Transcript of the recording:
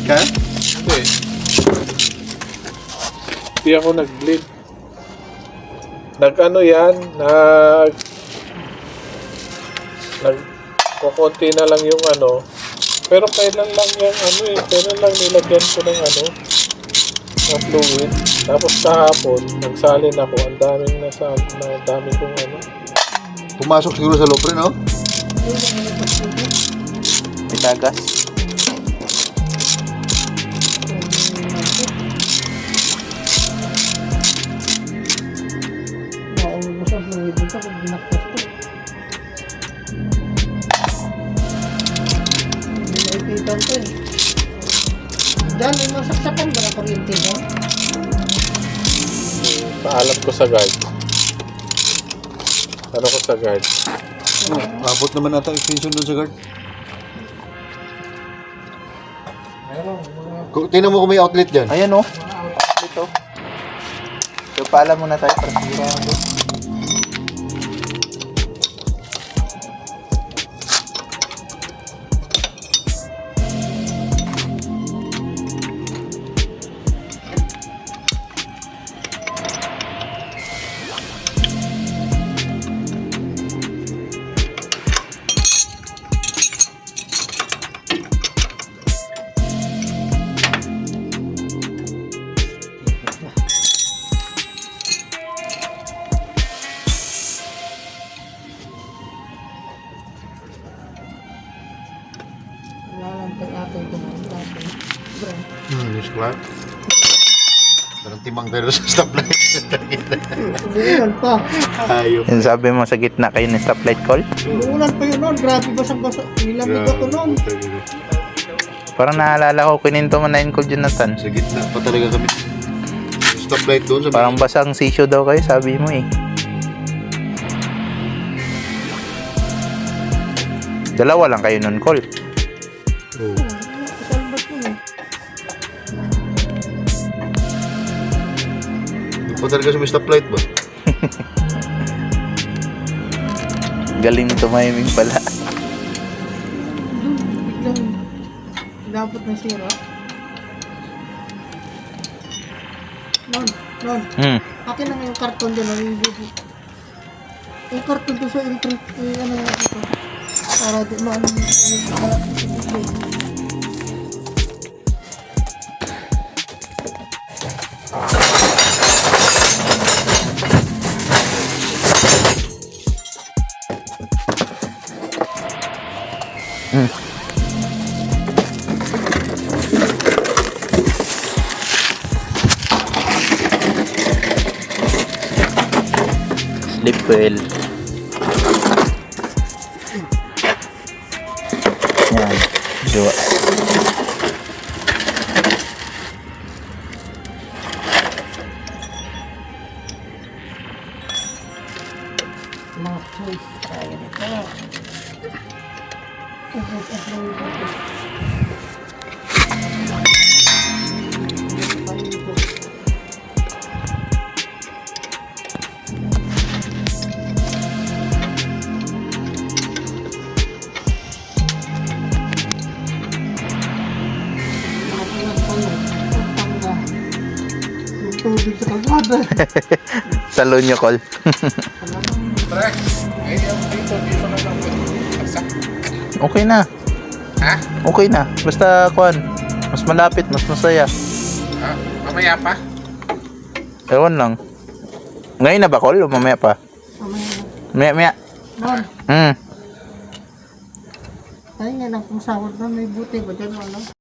ka? Hindi. Hindi ako nag-bleed. Nag-ano yan, kukunti na lang yung ano. Pero kailan lang yung ano eh, kailan lang nilagyan ko ng ano, ng fluid. Tapos kahapon, nagsalin ako, ang dami kong ano. Pumasok siguro sa loob rin, no? May tagas. Maubos ang fluid dito pag binaktas ko. Hindi naipitan ko eh. Diyan, may masaksakan ba na kuryente mo? Paalam ko sa guard. Ano ko sa guard? Abot naman ata extension doon sa guard. Tingnan mo kung may outlet dyan. Ayan o. Dito. So, paalam muna tayo para sigurado. Lalantay natin ito ng dati. Miss Clark. Parang timang tayo sa stoplight. Umuulan pa. Ayok. Yung sabi mo sa gitna kayo ng stoplight call? Umuulan pa yun noon. Grabe basang-basa. Nilamig ako noon. Parang naalala ko, kininto mo na yun, Col Jonathan. Sa gitna pa talaga kami. Stoplight doon sa Parang basang sisyo daw kayo, sabi mo eh. Dalawa lang kayo nun, Col. Oh. Kasalbat mo eh. Pa talaga sa may stoplight ba? Galing tumiming pala. Biglang dapat na sira. Non. Akin na nga yung karton dyan. Yung karton doon sa electric. Ano nga ito. Para di maano yung Slip well. Yan. Dua. mga choice. Kaya nito. Ubus ang fluid. Tubig sa kalsada. Salon nyo, Col. Rex, ayun dito na lang. Okay na. Ha? Okay na. Basta, kuan, mas malapit, mas masaya. Ha? Mamaya pa? Ewan lang. Ngayon na ba, Col? O mamaya pa? Mamaya na. Maya. Non. Ay nga lang kung sawad na may buti ba dyan, ano?